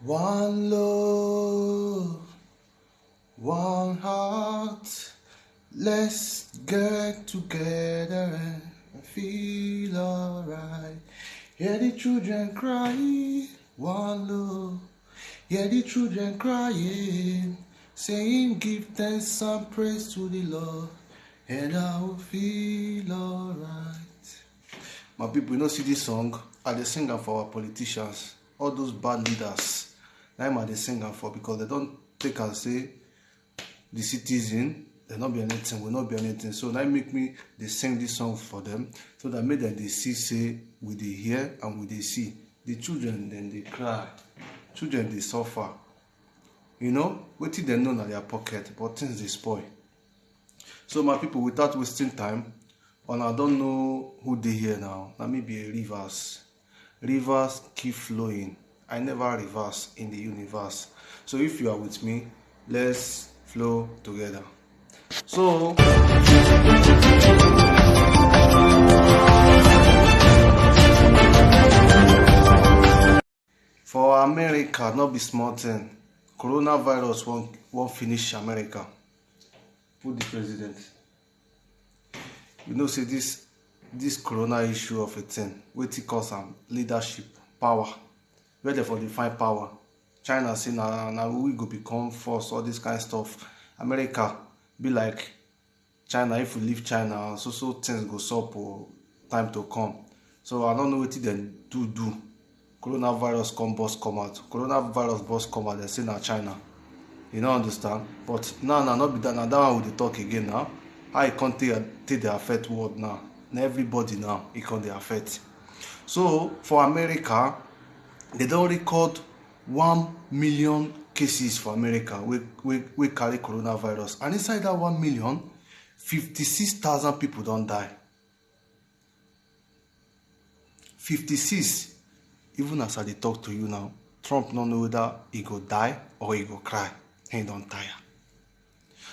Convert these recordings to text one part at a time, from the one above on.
One love, one heart. Let's get together and feel alright. Hear the children cry, one love. Hear the children crying, saying give thanks and praise to the Lord, and I will feel alright. My people, you know, see this song, I dey sing am for our politicians, all those bad leaders. Now I dey sing am for because they don't take and say the citizen, they not be anything, will not be anything. So now make me they sing this song for them, so that make them they see, say we they hear and we they see. The children then they cry, children they suffer. You know, wetin they know in their pocket, but things they spoil. So my people, without wasting time, and I don't know who they here now. Let me be a rivers. Rivers keep flowing. I never reverse in the universe. So if you are with me, let's flow together. So for America, not be small thing. Coronavirus won't finish America. Who the president? You know, say this corona issue of a thing, wetin cause am leadership, power. Where they for define power? China say now we go become force, all this kind of stuff. America be like China, if we leave China, so things go sup for time to come. So I don't know what they do. Coronavirus come out. Coronavirus burst come out, they say na China. You don't understand? But now not be that. Now that one we dey talk again now. How it can't take the affect world now. Now everybody now it can't affect. So for America, they don't record 1 million cases for America we carry coronavirus, and inside that 1 million, 56,000 people don't die. 56. Even as I dey talk to you now, Trump don't know whether he go die or he go cry. He don't tire.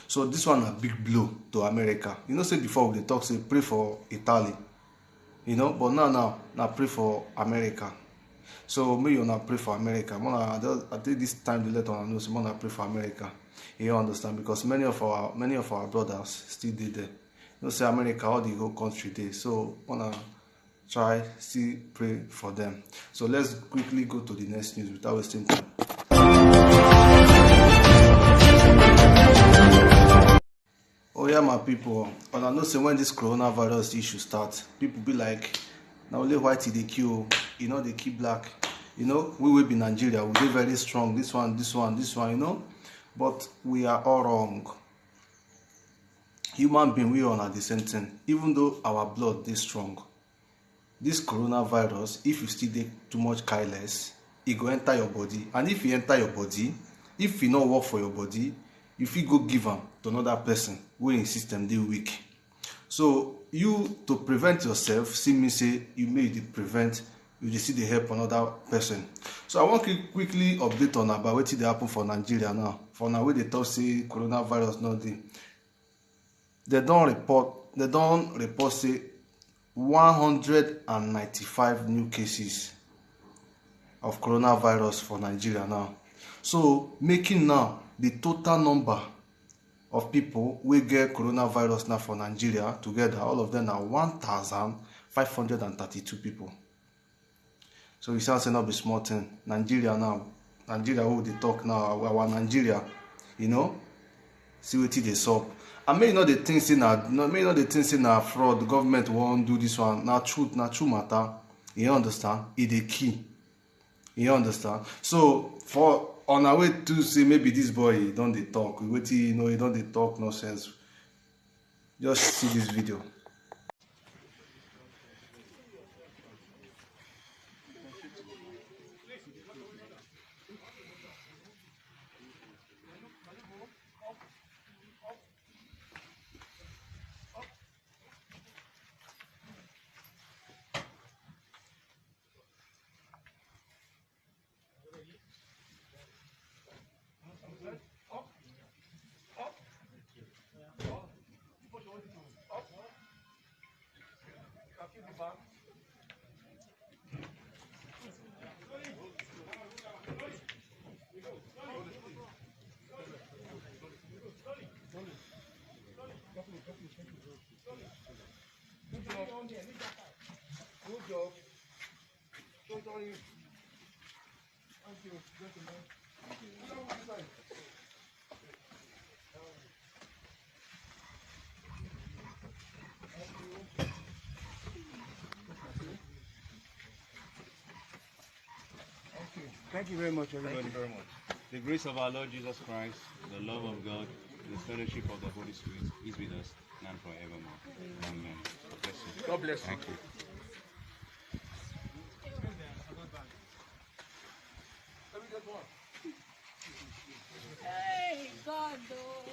So this one a big blow to America. You know, say before we talk, say pray for Italy. You know, but now pray for America. So me you not pray for America. I take this time to let on know, so I pray for America. You understand? Because many of our brothers still did there. You know, say America, all the whole country there. So wanna try still pray for them. So let's quickly go to the next news without wasting time. Oh yeah, my people, and I know say when this coronavirus issue starts, people be like, now only white they kill, you know, they keep black. You know, we will be Nigeria, we be very strong, this one, you know, but we are all wrong. Human being, we all are the same thing, even though our blood is strong. This coronavirus, if you still take too much careless, it go enter your body, and if it enter your body, if it not work for your body, you fit go give am to another person wey im system dey weak. So you to prevent yourself, see me say you may prevent, you dey see dey help another person. So I want to quickly update on about wetin dey happen for Nigeria now. For now wey dey talk say coronavirus no dey, they don report say 195 new cases of coronavirus for Nigeria now. So making now the total number of people we get coronavirus now for Nigeria together, all of them are 1,532 people. So you say not be small thing. Nigeria who they talk now, our Nigeria, you know, see what they sup. And may not the things in a fraud, the government won't do this one. Now true matter. You understand? It a key. You understand? So for on our way to say maybe this boy don't they talk, he don't they talk nonsense. Just see this video. Good job. Thank you, gentlemen. Thank you very much, everybody. Thank you very much. The grace of our Lord Jesus Christ, the love of God, the fellowship of the Holy Spirit is with us now and forevermore. Amen. God bless you. God bless you. Thank you. Hey, God, though.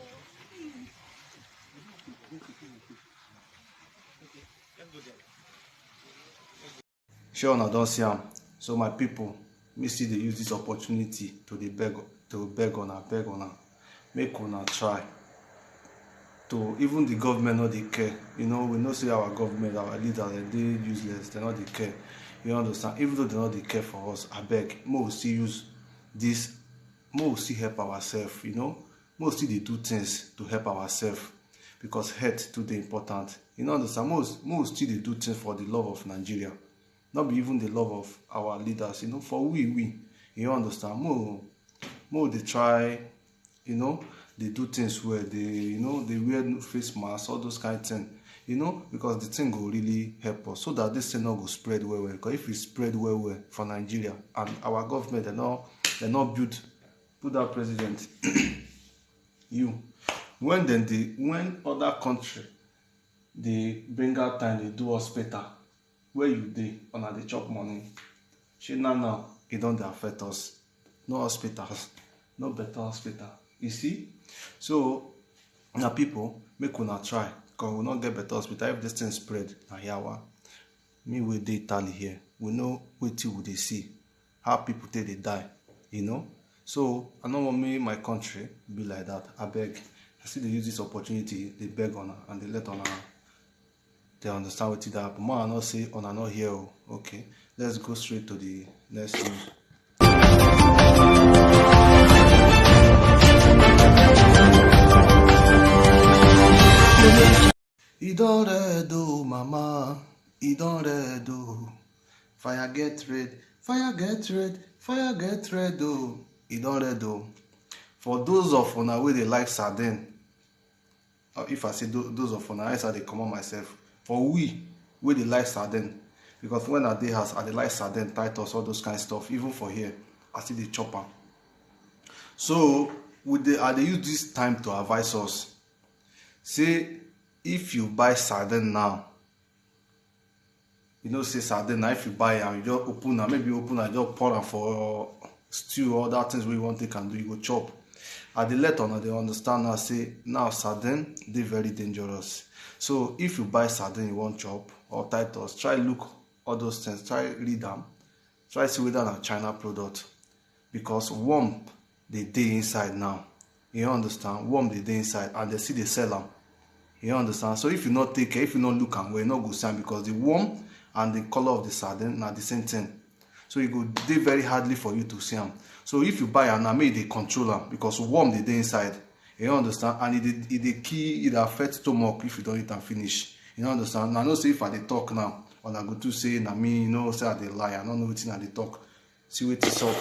Sure, I don't see am. So my people, me still dey use this opportunity to beg on, make una try. To even the government no dey care. We know say our government, our leaders, they useless. They not dey care. You understand? Even though they not dey care for us, I beg, we still use this. We still help ourselves. We still dey do things to help ourselves because health too dey important. Understand? We still dey do things for the love of Nigeria. Not be even the love of our leaders, for we, understand, more they try, they do things where they wear face masks, all those kind of things, because the thing will really help us, so that this thing not go spread well, because if it spread well for Nigeria, and our government, they not put that president, when other country, they bring out time, they do hospital, where you dey una dey chop money, shey now e don dey affect us. No hospitals, no better hospital, you see. So na people, make una try, because we no get better hospital. If this thing spread, na yawa. Me wey dey Italy here, we know wetin we dey see, how people take dey die, so I no want me my country be like that. Abeg, I still dey use this opportunity dey beg una and dey let una they understand what it happen. Man, I not say on not here. Okay, let's go straight to the next news. E don red, oh mama, e don red, oh. Fire get red, fire get red, fire get red, oh. E don red, oh. For those of una wey dey like sardine, if I say those of una, I say dey comot myself. For we dey like sardine, because when I dey house, I dey like sardine, Titus, all those kind of stuff. Even for here, I still dey chop am. So I dey use this time to advise us. Say if you buy sardine now, say sardine now, if you buy am, you just open am, just pour am for stew or other things wey you wan take am do, you go chop. I dey let una dey understand now, say now sardine dey very dangerous. So if you buy sardine you wan chop or Titus, try look all those things, try read them, try see whether na China product, because worm dey inside now. You understand? Worm dey inside and they still dey sell am. You understand? So if you not take care, if you not look am well, you not go see am, because the worm and the color of the sardine na the same thing. So it go dey very hardly for you to see am. So if you buy am now, make you dey control am, because worm dey inside. You understand? And it affect stomach if you don't eat and finish. You understand? Now I know say if I dey talk now, or I go to say na me, say I dey lie, I don't know wetin I dey talk. See wetin up.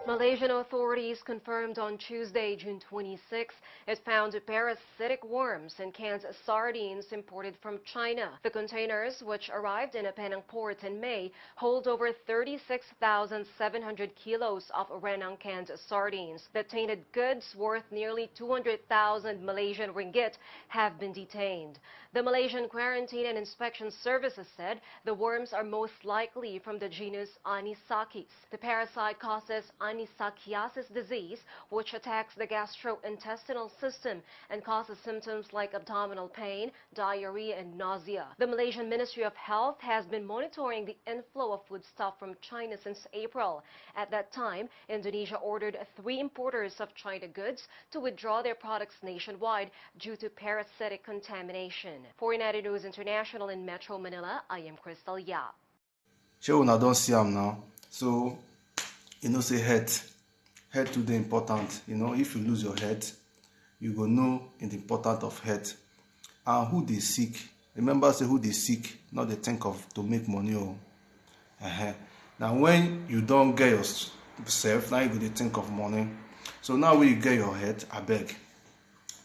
Malaysian authorities confirmed on Tuesday, June 26, it found parasitic worms in canned sardines imported from China. The containers, which arrived in a Penang port in May, hold over 36,700 kilos of Renang canned sardines. The tainted goods, worth nearly 200,000 Malaysian ringgit, have been detained. The Malaysian Quarantine and Inspection Services said the worms are most likely from the genus Anisakis. The parasite causes Anisakiasis disease, which attacks the gastrointestinal system and causes symptoms like abdominal pain, diarrhea, and nausea. The Malaysian Ministry of Health has been monitoring the inflow of foodstuff from China since April. At that time, Indonesia ordered 3 importers of China goods to withdraw their products nationwide due to parasitic contamination. For United News International in Metro Manila, I am Crystal Yap. Sure, una don see am now. So, say health today important. If you lose your health, you go know in the importance of health and who they seek. Remember, say who they seek, not they think of to make money. Now, when you don't get yourself, now you go to think of money. So now when you get your head, I beg,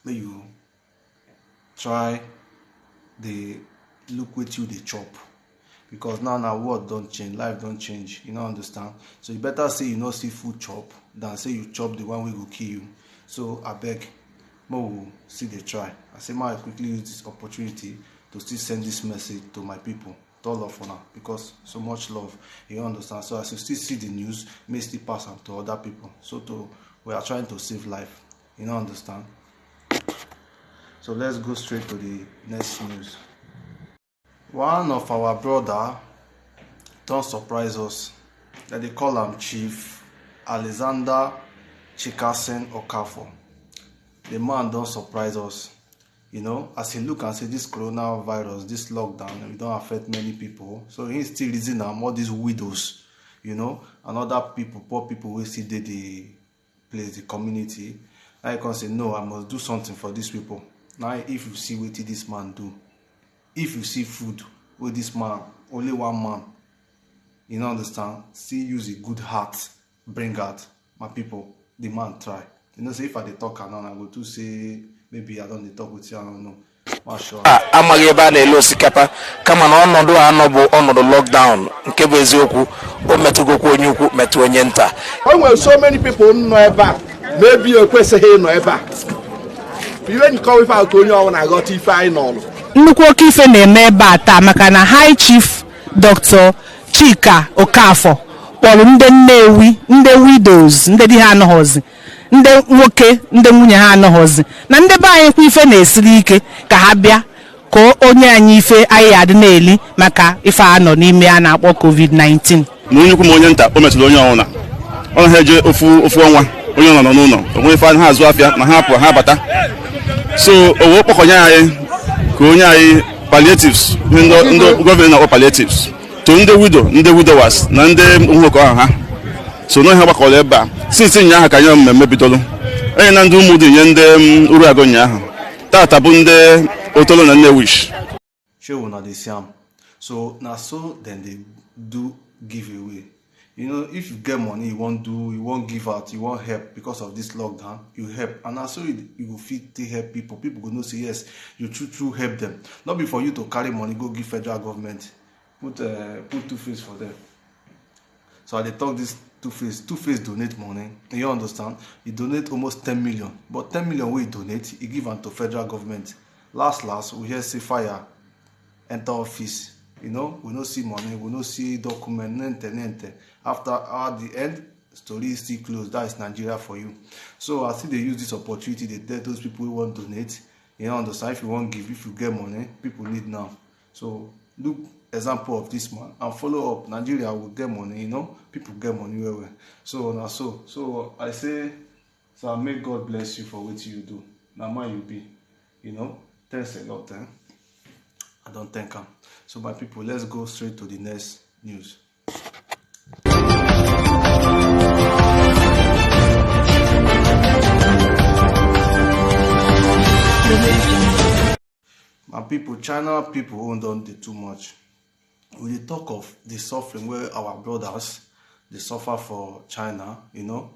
may you try the look with you the chop. Because now world don't change, life don't change, you know, understand? So you better say you know see food chop than say you chop the one we will kill you. So I beg, more see the try. I say I quickly use this opportunity to still send this message to my people. All love for now, because so much love, you understand? So as you still see the news, may still pass on to other people. So we are trying to save life, you know, understand? So let's go straight to the next news. One of our brother don't surprise us. That they call him Chief Alexander Chikasen Okafor. The man don't surprise us. You know, as he look and say this coronavirus, this lockdown, it don't affect many people. So he's still reasoning all these widows, you know, and other people, poor people will see the place, the community. Now you can say, no, I must do something for these people. Now if you see what this man do, if you see food with this man, only one man, you know, understand, still use a good heart, bring out my people, the man try. You know, say if I dey talk and I go to say maybe I don't talk with you, I don't know. Amaghị ebe a na-ele osikapa kama na ọnọdụ anọ bụ ọnọdụ lockdown nke bụ eziokwu o metụgokwa onye ukwu metụ onye nta. O nwere so many people nọ ebe a maybe ekwesịghị ịnọ ebe a. Iwe nkọwa ife akụ onye ọwụ na-aghọta ife anyị n'ọrụ. Nnukwu oke ife na-eme ebe a taa maka na High Chief Dr. Chika Okafor kpọrọ ndị Nnewi, ndị widows, ndị di ha anọghọzi, ndị nwoke, ndị nwunye ha anọghọzi, na ndị be anyị kwa ife na-esiri ike ka ha bịa ka onye anyị ife anyị adị na-eli maka ife anọ n'ime a na-akpọ COVID-19. Na onye ukwu ma onye nta o metụrụ onye ọwụna ọ ha eje ofu ọnwa onye ọ nọ n'ụlọ onwe ife ha azụ afịa na ha apụ ha bata so owo kpọkọnye anyị ka onye anyị palliatives ndị gọọmenti na-akpọ palliatives to ndị widowers na ndị ụmụnwoke ahụ ha so na ha gbakọrọ ebe a since nya ahụ ka anyị mmemme bidoro onye na ndị ụmụ dị nye ndị uru agụ nya ahụ tata bụ ndị Otolo na Nnewish. Sure, na dey see am. So na so then they do giveaway. You know, if you get money, you won't give out, you won't help because of this lockdown, you help. And also you will fit to help people. People go know say yes, you true help them. Not be for you to carry money, go give federal government. Put Two-Face for them. So I dey talk this Two-Face donate money. You understand? He donate almost 10 million. But 10 million we donate, he give to federal government. Last, we hear say fire enter office. You know, we no see money, we no see document, nente. After at the end, story is still closed. That is Nigeria for you. So I think they use this opportunity. They tell those people who want to donate. You know, understand? If you want to give, if you get money, people need now. So look example of this man and follow up. Nigeria will get money. You know, people get money well. So now, so I say, so may God bless you for what you do. Now, man, you be, you know. Thanks a lot, I don't thank him. So my people, let's go straight to the next news. My people, China people don't do too much. We talk of the suffering where our brothers they suffer for China, you know,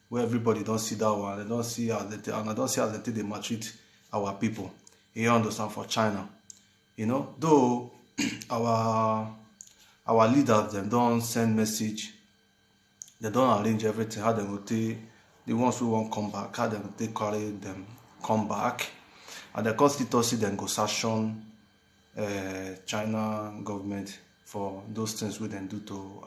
where everybody don't see that one, they don't see how they maltreat our people. You understand, for China, you know, though our leaders them don't send message, they don't arrange everything, how they will take the ones who won't come back, how they will take carry them come back, and the constituency then go sanction China government for those things we then do to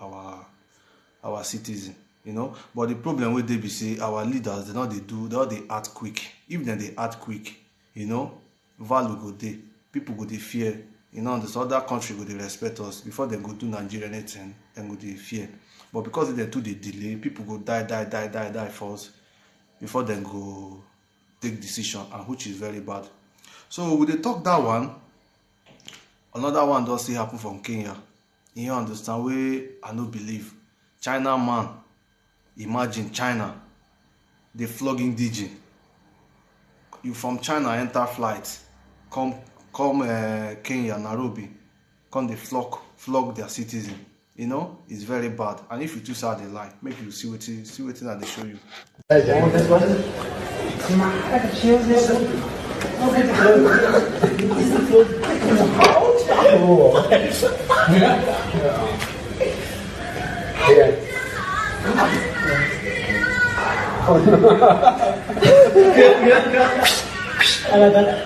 our citizens, you know. But the problem with they be say our leaders they act quick. If then they act quick, you know, value go there, people go they fear, you know, this other country go they respect us before they go do Nigeria anything, then go they fear. But because they do the delay, people go die first before they go take decision, and which is very bad. So we they talk that one, another one does see happen from Kenya. You understand where I no believe. China man, imagine China, they flogging DJ. you from China enter flight, come Kenya, Nairobi, come they flog their citizen. You know, it's very bad. And if you choose how they lie, make you see what that they show you.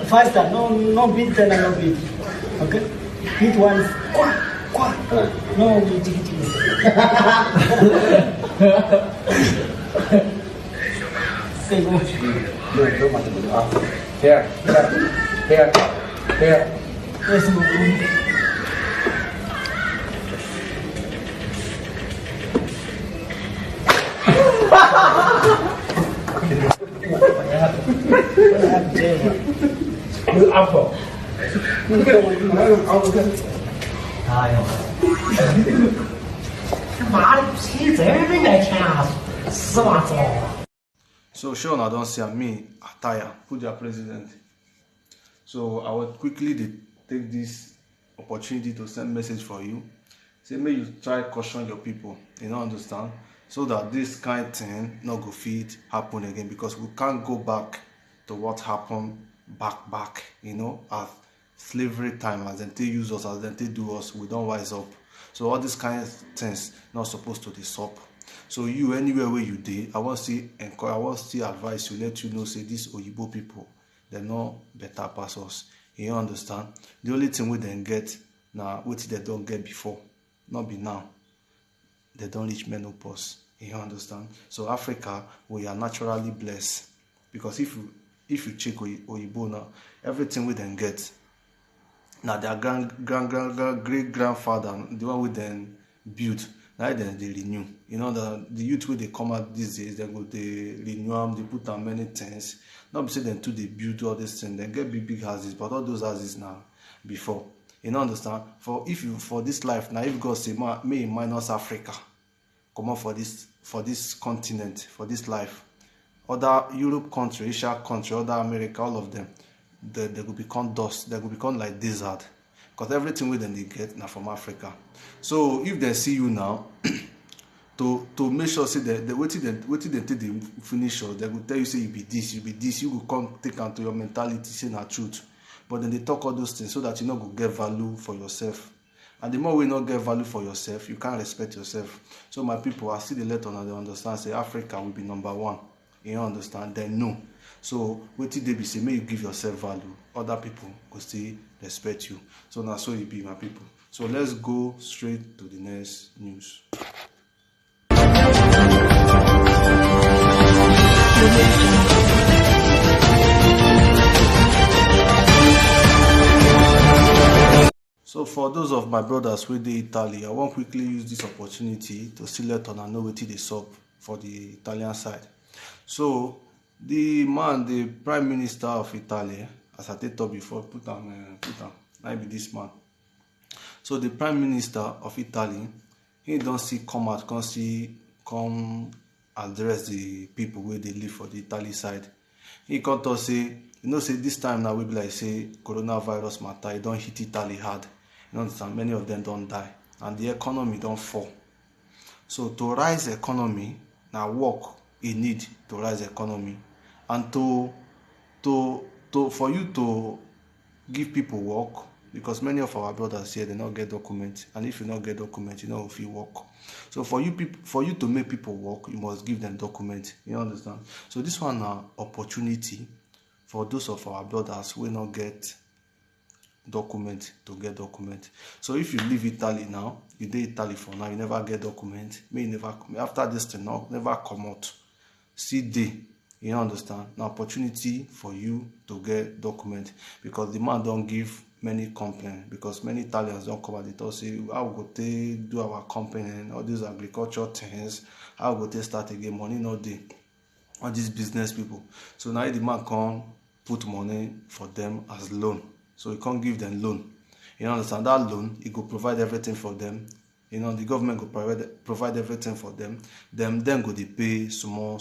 Faster, no beat, no beat. Okay? Beat one, quack, quack. No beat. Here. Yes, Apple. So Sean, I don't see me attire, put their president. So I would quickly take this opportunity to send message for you. Say, may you try caution your people, you know, understand? So that this kind of thing not go fit happen again, because we can't go back to what happened back, you know, as slavery time, as they use us, as they do us, we don't wise up. So all these kind of things not supposed to be stop. So you, anywhere where you did, I want to see advise you, let you know, say these Oyibo people, they're not better pass us. You understand? The only thing we then get now, what they don't get before, not be now. They don't reach menopause. You understand? So Africa, we are naturally blessed, because if you check Oyibo now, everything we then get, now their great grandfather, the one we then build, now then they renew. You know, the youth where they come out these days, they renew them, they put on many things. Not be say them too they build all these things, they get big houses, but all those houses now before. You know, understand? For this life now, if God say may minus Africa, come on for this continent, for this life, other Europe country, Asia country, other America, all of them, they will become dust, they will become like desert, because everything we then they get now from Africa. So if they see you now, to make sure say that waiting they take the finish, they will tell you say you be this, you will come take onto your mentality, say na truth. But then they talk all those things so that you not go get value for yourself. And the more we not get value for yourself, you can't respect yourself. So my people, I see the letter now, they understand, say Africa will be number one. You understand? They know. So what did they be say, may you give yourself value. Other people will still respect you. So now so it be, my people. So let's go straight to the next news. So for those of my brothers with the Italy, I want quickly use this opportunity to still let on and know what they sub for the Italian side. So the Prime Minister of Italy, as I told before, put on, might be this man. So the Prime Minister of Italy, he don't see come out, come address the people where they live for the Italy side. He come to say, you know, say this time now we be like say coronavirus matter, it don't hit Italy hard. You understand? Many of them don't die, and the economy don't fall. So to rise economy, now work you need to rise economy, and for you to give people work, because many of our brothers here they not get documents, and if you not get documents, you know if you work. So for you to make people work, you must give them documents. You understand? So this one now opportunity for those of our brothers who not get document to get document. So if you leave Italy now, you did Italy for now, you never get document, may never come after this thing now, never come out. See day, you understand? Now opportunity for you to get document, because the man don't give many complaints, because many Italians don't come out, they talk say how we go to do our company and all these agriculture things, how we go to start again, money no day, all these business people. So now the man can put money for them as loan. So you can't give them loan. You understand? That loan, it will provide everything for them. You know, the government will provide everything for them. Then go they pay small.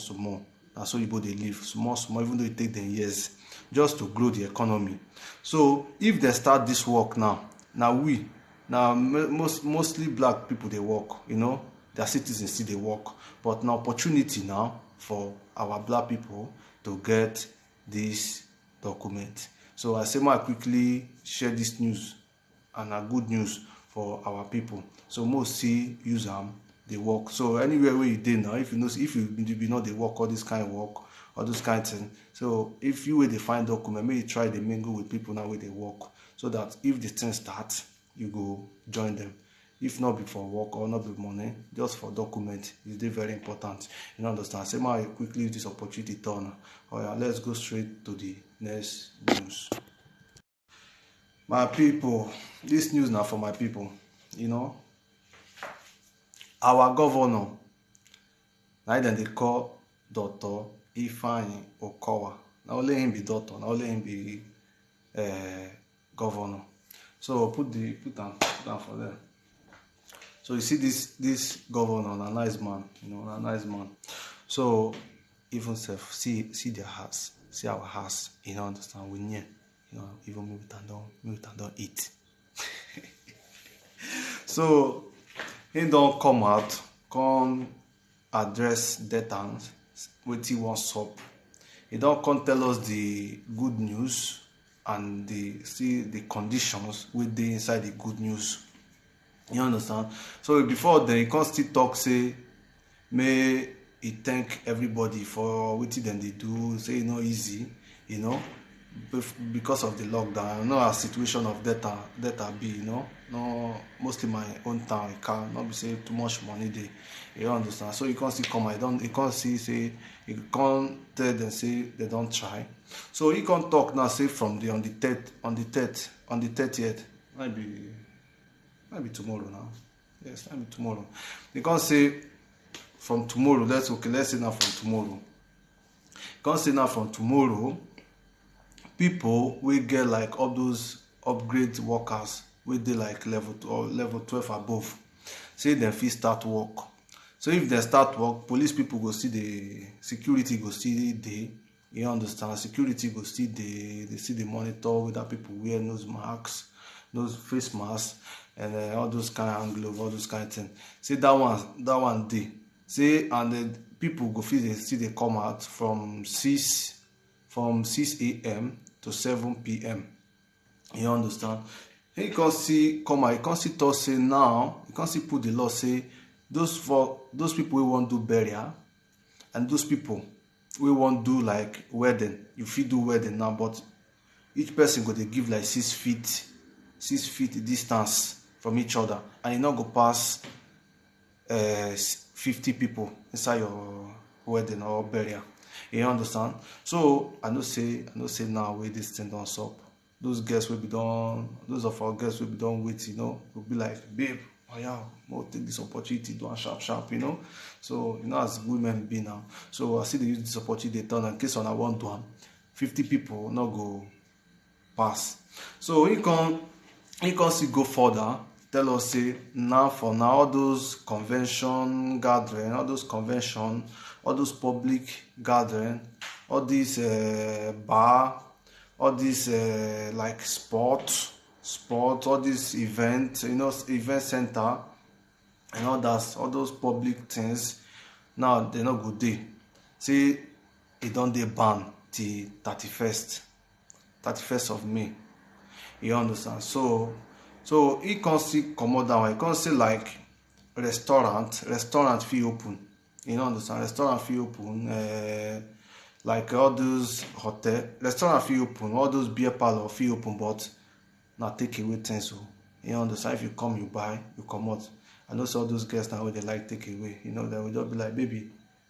That's how you go they live small, even though it take them years. just to grow the economy. So if they start this work now mostly black people they work, you know, their citizens still they work, but an opportunity now for our black people to get this document. So I say I quickly share this news and a good news for our people. So most see use them, they work. So anywhere where you did now, if you be not they work all this kind of work, all those kind of thing. So if you will they find document, maybe try to mingle with people now where they work, so that if the thing starts, you go join them. If not before work or not with money, just for document, it's very important. You understand? Say I quickly use this opportunity turn. Oh yeah, let's go straight to the next news. My people, this news now for my people. You know, our governor, now then they call Dr. Ifeanyi Okowa. Now let him be doctor. Now let him be governor. So put down for them. So you see this governor, a nice man, you know, a nice man. So even self see their house, see our house, you know, understand, we near, you know, even me we don't eat. So he don't come out, come address data with he wants up. He don't come tell us the good news and the conditions with the inside the good news. You understand? So before then, he can't still talk, say, may he thank everybody for what then they do, say, you know, easy, you know, because of the lockdown. You know, a situation of data be, you know, no, mostly my own town, I can't not be say too much money there. You understand? So you can't see come, he can't see, say, he can't tell them, say, they don't try. So he can't talk now, say, from the, on the 30th, maybe tomorrow now. Yes, maybe tomorrow. They can't say from tomorrow. Let's say now from tomorrow. Can't say now from tomorrow. People will get like all those upgrade workers with the like level 12 above. Say them feel start work. So if they start work, police people go see the security go see the. You understand? Security go see they see the monitor whether people wear nose masks, those face masks. And all those kind of glove, all those kind of things. See that one day. See, and the people go feel they come out from 6 a.m. to 7 p.m. You understand? He can't see come out. He can't see talk say now. He can't see put the law say those people who want do burial, and those people who want do like wedding. You fit do wedding now, but each person go they give like 6 feet distance from each other, and you not go pass 50 people inside your wedding or burial. You understand? So I know say now where this thing don't stop. Those guests will be done. Those of our guests will be done with, you know, will be like, babe, oh yeah, we'll take this opportunity, do a sharp, you know. So you know as women be now. So I see they use this opportunity they turn in case on I want one, 50 people not go pass. So he can still go further. Tell us say now all those convention gathering, all those public gathering, all these bar, all these like sport, all these event, you know, event center, and all those public things. Now they not good day. See, it don't they ban till 31st of May. You understand? So he can't see come down. He can't see like restaurant fee open. You know, understand? Restaurant fee open. Like all those hotel restaurant fee open. All those beer parlor fee open, but not take away things. So you know, understand? If you come, you buy, you come out. I know all those guests now they like take away. You know, they will just be like, baby,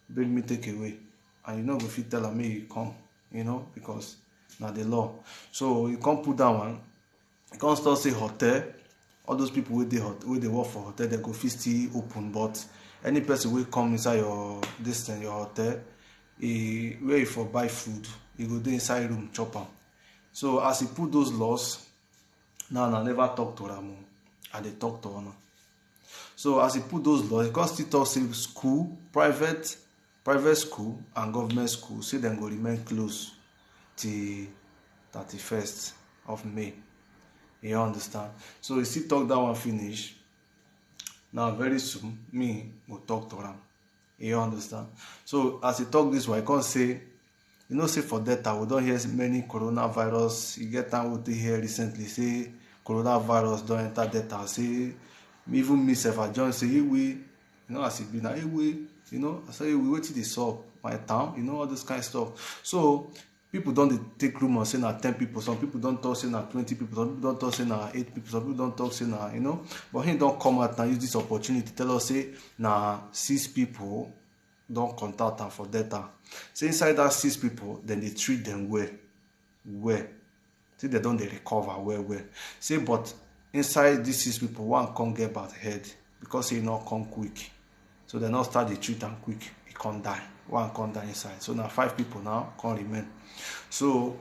bring me take away, and you know, if you tell them, me you come, you know, because now the law. So you can't put that one. You can't start say hotel. All those people where they work for hotel, they go still open. But any person will come inside your hotel, where you for buy food, you go there inside room chop am. So as he put those laws, now I never talk to Ramu, and they talk to Honor. So as he put those laws, he can't still talk say school, private school and government school, say them go remain close till 31st of May. You understand? So you see talk that one finish. Now very soon me will talk to him. You understand? So as he talk this way, I can't say, you know, say for data, we don't hear many coronavirus. You get time we hear recently say coronavirus don't enter data. Say even myself I join say we, you know, as it be now we, you know, I say we wait till they solve my town, you know, all this kind of stuff. So people don't take rumors say na 10 people, some people don't talk say na 20 people, some people don't talk say na 8 people, some people don't talk say na, you know, but he don't come out and use this opportunity tell us say na 6 people don't contact them for data. So inside that 6 people, then they treat them well. See they don't they recover well. Say but inside these 6 people, one can't get bad head because he not come quick. So they not start the treat them quick, he can't die. One can't die inside. So now 5 people now can't remain. So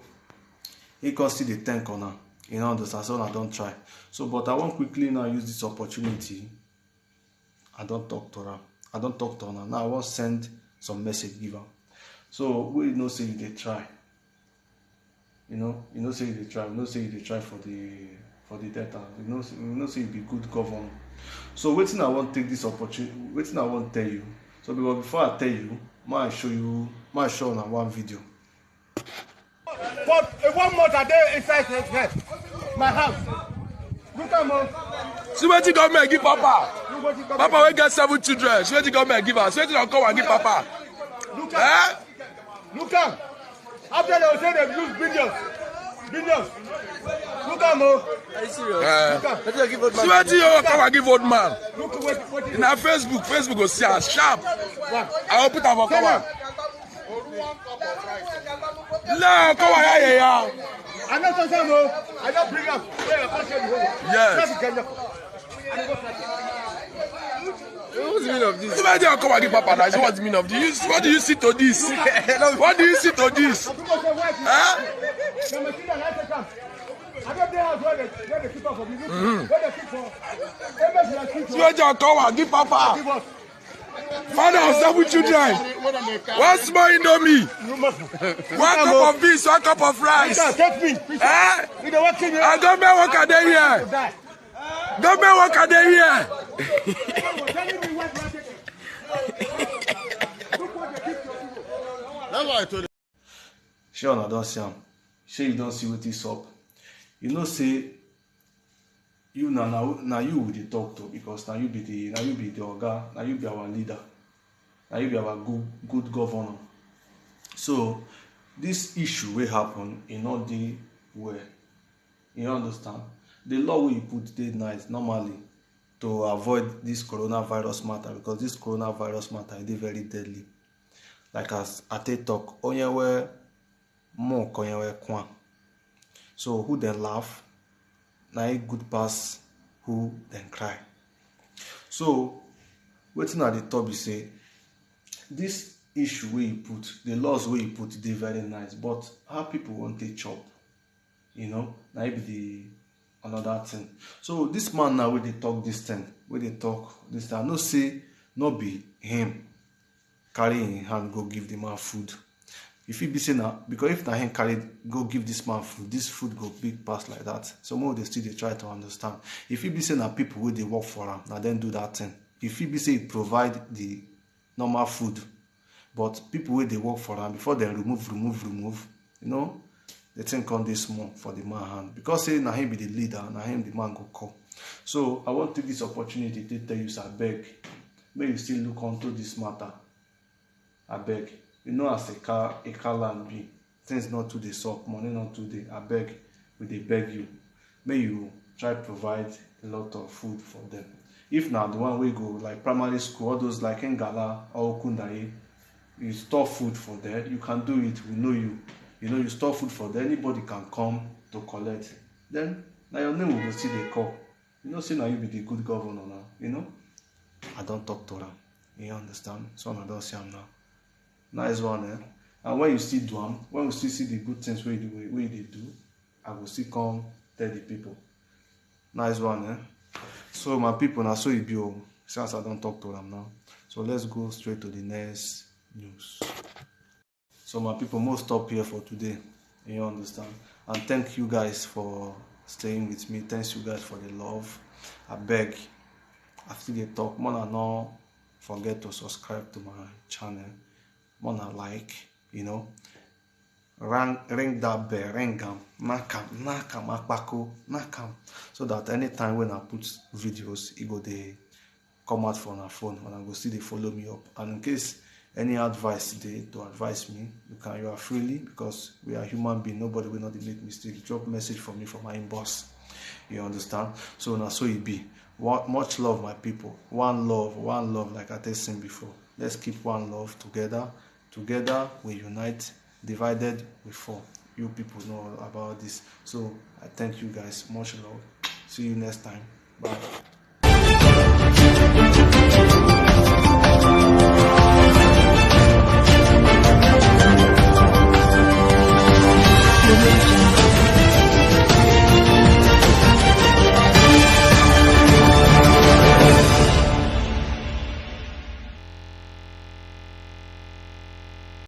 he can see the 10 corner. You know, understand? So I don't try. So but I want quickly now use this opportunity. I don't talk to her. I don't talk to her now. I want send some message give her. So we know say they try. You know say they try. You know say they try for the data. You know say you be good governor. So waiting I want take this opportunity. Waiting I want tell you. So before I tell you, might show on one video. But 1 month a day inside my house. Look at me. See what the government give Papa. Papa will get 7 children. See what the government give us. See what they come and give Papa. Look at. Look at. After they will say they lose billions. Look at me. Are you serious? See what you come and give old man. In our Facebook will see us sharp. I will put our cover. No, come on here. I don't know. I don't bring up. Yes. What's the meaning of this? Somebody come and give Papa now. What's the meaning of this? What do you see to this? What do you see to this? Huh? See what you come and give Papa. Father of 7 children. 1 small Indomie. 1 cup of beans, 1 cup of rice. And government worker there here. Government worker there here. That's why I told you. Sure, I don't see him. Sure, you don't see what he's up. You know, say you now you will talk to because now you be the orga, now you be our leader, now you be our good governor. So this issue will happen in all the way. You understand? The law we put day night normally to avoid this coronavirus matter because this coronavirus matter is very deadly. Like as I talk, onyewe more konyewe kwan. So who then laugh? Now a good pass who then cry. So waiting at the top you say this issue where you put the laws where you put they very nice, but how people want to chop, you know, now be the another thing. So this man now where they talk this thing, where they talk this thing, no say no be him carry in hand go give the man food. If he be saying now, because if na him carry go give this man food, this food go big pass like that. Some more they still they try to understand. If he be saying now people where they work for him, now then do that thing. If he be say provide the normal food, but people where they work for him before they remove, you know, they think on this more for the man hand. Because say now him be the leader, now him the man go call. So I want to take this opportunity to tell you, I beg, may you still look onto this matter. I beg. You know, as a car land be, things not to the suck, money not to the. I beg, they beg you. May you try to provide a lot of food for them. If not, the one we go like primary school, all those like Ngala or Kundaye, you store food for them. You can do it. We know you. You know, you store food for them. Anybody can come to collect. Then now your name will see they call. You know, say now you be the good governor now. You know, I don't talk to them. You understand? So I don't see them now. Nice one, eh? And when you still do them, when you still see the good things where they do, I will still come tell the people. Nice one, eh? So my people now, so it be since I don't talk to them now. So let's go straight to the next news. So my people, most stop here for today. You understand? And thank you guys for staying with me. Thanks you guys for the love. I beg, after the talk, Mona not forget to subscribe to my channel. Mona like, you know. Ring that bell, ring them, nakam, so that anytime when I put videos, it go they come out from our phone and I go see they follow me up. And in case any advice they to advise me, you are freely, because we are human beings, nobody will not make mistake. Drop message for me from my inbox. You understand? So now so it be. Much love, my people. One love, like I said before. Let's keep one love together. Together we unite. Divided we fall. You people know about this. So I thank you guys. Much love. See you next time. Bye.